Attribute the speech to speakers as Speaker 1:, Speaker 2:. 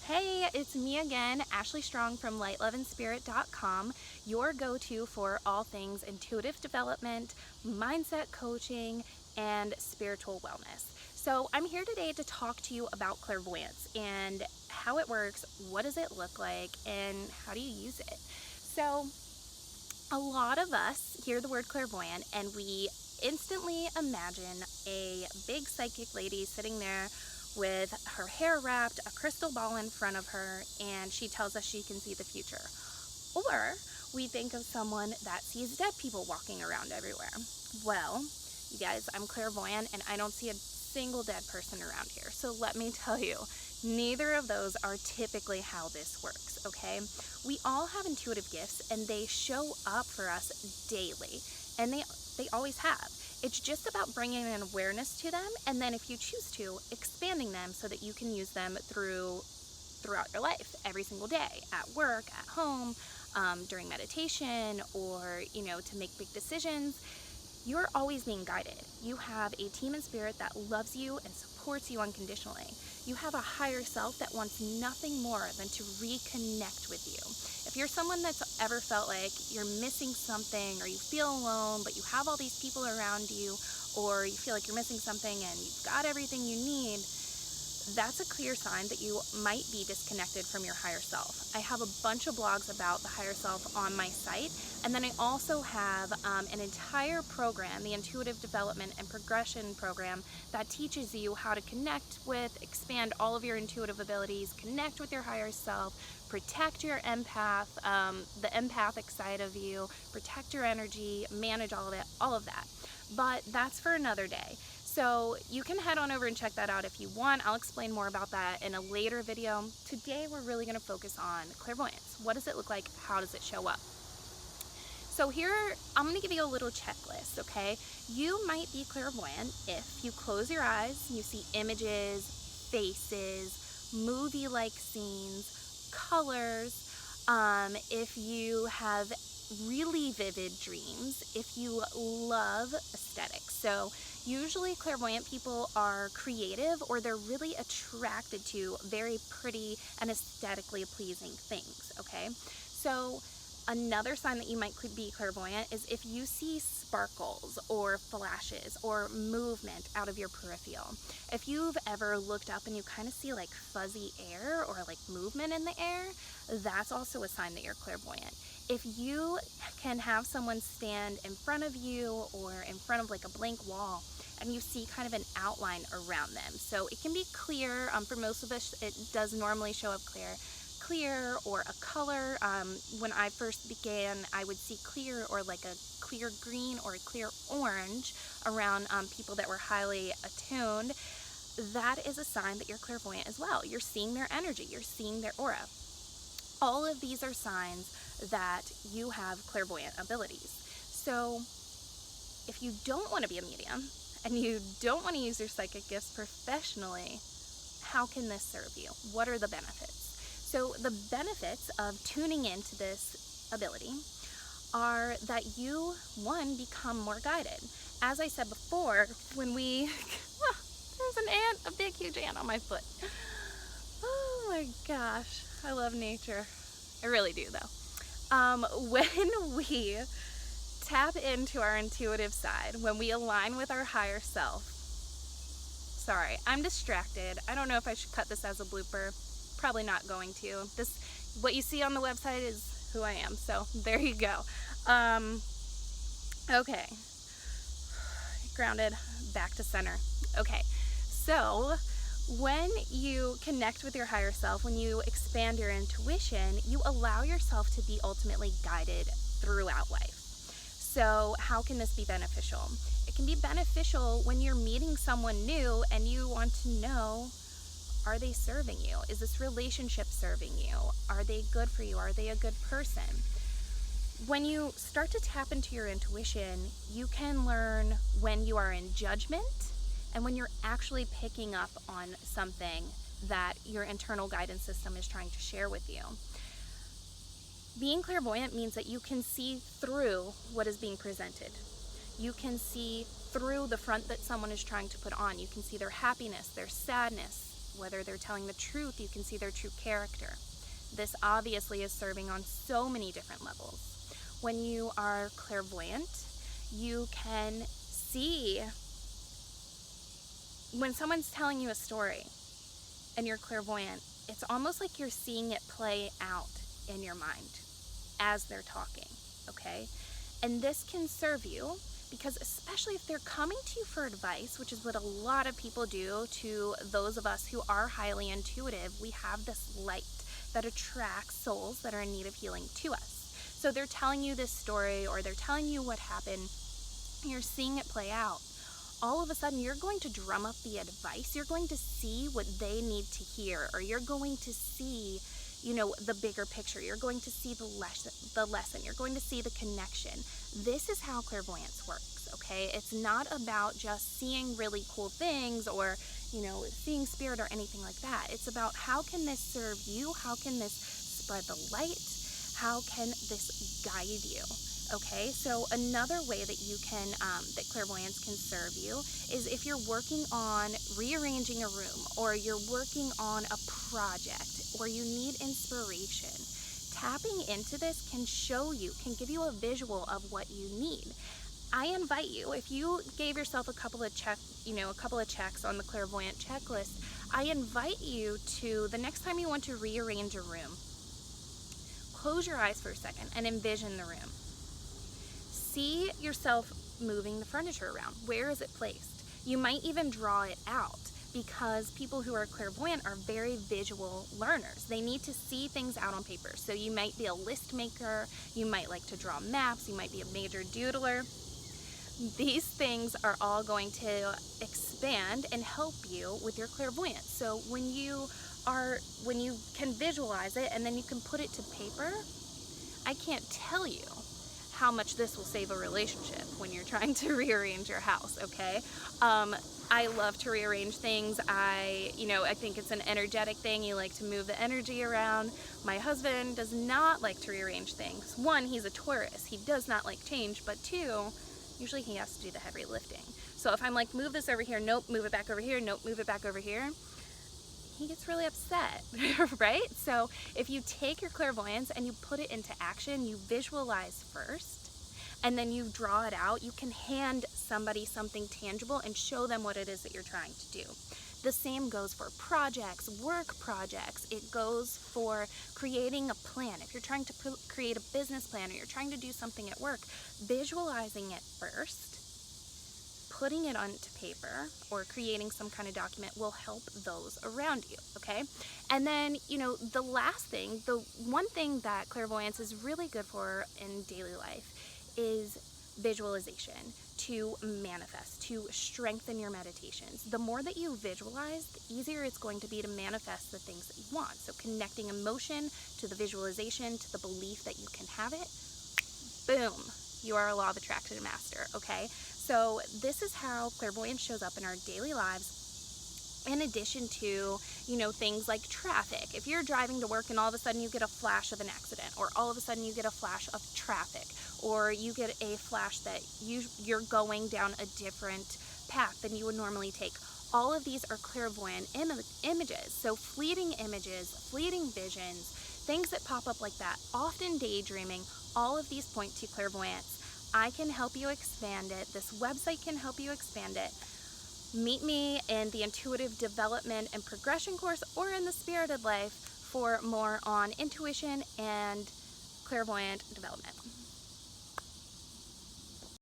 Speaker 1: Hey, it's me again, Ashley Strong from lightloveandspirit.com, your go-to for all things intuitive development, mindset coaching, and spiritual wellness. So I'm here today to talk to you about clairvoyance and how it works, what does it look like, and how do you use it. So a lot of us hear the word clairvoyant and we instantly imagine a big psychic lady sitting there with her hair wrapped, a crystal ball in front of her, and she tells us she can see the future. Or we think of someone that sees dead people walking around everywhere. Well, you guys, I'm clairvoyant and I don't see a single dead person around here. So let me tell you, neither of those are typically how this works, okay? We all have intuitive gifts and they show up for us daily, and they always have. It's just about bringing an awareness to them, and then if you choose to, expanding them so that you can use them throughout your life, every single day, at work, at home, during meditation, or to make big decisions. You're always being guided. You have a team in spirit that loves you and supports you unconditionally. You have a higher self that wants nothing more than to reconnect with you. If you're someone that's ever felt like you're missing something, or you feel alone, but you have all these people around you, or you feel like you're missing something and you've got everything you need, that's a clear sign that you might be disconnected from your higher self. I have a bunch of blogs about the higher self on my site, and then I also have an entire program, the Intuitive Development and Progression Program, that teaches you how to connect with, expand all of your intuitive abilities, connect with your higher self, protect your empath, the empathic side of you, protect your energy, manage all of that. But that's for another day. So you can head on over and check that out if you want. I'll explain more about that in a later video. Today we're really going to focus on clairvoyance. What does it look like? How does it show up? So here, I'm going to give you a little checklist, okay? You might be clairvoyant if you close your eyes, you see images, faces, movie-like scenes, colors, if you have really vivid dreams, if you love aesthetics. So usually clairvoyant people are creative, or they're really attracted to very pretty and aesthetically pleasing things, okay? So another sign that you might be clairvoyant is if you see sparkles or flashes or movement out of your peripheral. If you've ever looked up and you kind of see like fuzzy air or like movement in the air, that's also a sign that you're clairvoyant. If you can have someone stand in front of you or in front of like a blank wall and you see kind of an outline around them. So it can be clear. For most of us, it does normally show up clear or a color. When I first began, I would see clear or like a clear green or a clear orange around people that were highly attuned. That is a sign that you're clairvoyant as well. You're seeing their energy, you're seeing their aura. All of these are signs that you have clairvoyant abilities. So if you don't want to be a medium and you don't want to use your psychic gifts professionally, how can this serve you? What are the benefits? So the benefits of tuning into this ability are that you, one, become more guided. As I said before, when we, there's an ant, a big huge ant on my foot. Oh my gosh, I love nature. I really do though. When we tap into our intuitive side, when we align with our higher self, sorry, I'm distracted. I don't know if I should cut this as a blooper. Probably not going to. What you see on the website is who I am, so there you go. Okay, grounded, back to center. Okay, so when you connect with your higher self, when you expand your intuition, you allow yourself to be ultimately guided throughout life. So how can this be beneficial? It can be beneficial when you're meeting someone new and you want to know, are they serving you? Is this relationship serving you? Are they good for you? Are they a good person? When you start to tap into your intuition, you can learn when you are in judgment and when you're actually picking up on something that your internal guidance system is trying to share with you. Being clairvoyant means that you can see through what is being presented. You can see through the front that someone is trying to put on. You can see their happiness, their sadness, Whether they're telling the truth, you can see their true character. This obviously is serving on so many different levels. When you are clairvoyant, you can see when someone's telling you a story and you're clairvoyant, it's almost like you're seeing it play out in your mind as they're talking, okay? And this can serve you because, especially if they're coming to you for advice, which is what a lot of people do to those of us who are highly intuitive, we have this light that attracts souls that are in need of healing to us. So they're telling you this story, or they're telling you what happened, you're seeing it play out. All of a sudden, you're going to drum up the advice. You're going to see what they need to hear, or you're going to see, the bigger picture. You're going to see the lesson. You're going to see the connection. This is how clairvoyance works, okay? It's not about just seeing really cool things or, seeing spirit or anything like that. It's about, how can this serve you? How can this spread the light? How can this guide you? Okay, so another way that you can, that clairvoyance can serve you is if you're working on rearranging a room, or you're working on a project, or you need inspiration. Tapping into this can give you a visual of what you need. I invite you, if you gave yourself a couple of checks on the clairvoyant checklist, I invite you to, the next time you want to rearrange a room, close your eyes for a second and envision the room. See yourself moving the furniture around. Where is it placed? You might even draw it out, because people who are clairvoyant are very visual learners. They need to see things out on paper. So you might be a list maker, you might like to draw maps, you might be a major doodler. These things are all going to expand and help you with your clairvoyance. So when you can visualize it and then you can put it to paper, I can't tell you how much this will save a relationship when you're trying to rearrange your house, okay? I love to rearrange things. I think it's an energetic thing. You like to move the energy around. My husband does not like to rearrange things. One, he's a Taurus. He does not like change, but two, usually he has to do the heavy lifting. So if I'm like, move this over here, nope, move it back over here, nope, move it back over here, he gets really upset, right? So if you take your clairvoyance and you put it into action, you visualize first, and then you draw it out, you can hand somebody something tangible and show them what it is that you're trying to do. The same goes for projects, work projects. It goes for creating a plan. If you're trying to create a business plan, or you're trying to do something at work, visualizing it first, putting it onto paper, or creating some kind of document will help those around you, okay? And then, the last thing, the one thing that clairvoyance is really good for in daily life is visualization, to manifest, to strengthen your meditations. The more that you visualize, the easier it's going to be to manifest the things that you want. So connecting emotion to the visualization, to the belief that you can have it, boom, you are a law of attraction master, okay? So this is how clairvoyance shows up in our daily lives, in addition to, things like traffic. If you're driving to work and all of a sudden you get a flash of an accident, or all of a sudden you get a flash of traffic, or you get a flash that you're going down a different path than you would normally take. All of these are clairvoyant images. So fleeting images, fleeting visions, things that pop up like that, often daydreaming, all of these point to clairvoyance. I can help you expand it. This website can help you expand it. Meet me in the Intuitive Development and Progression course, or in the Spirited Life, for more on intuition and clairvoyant development.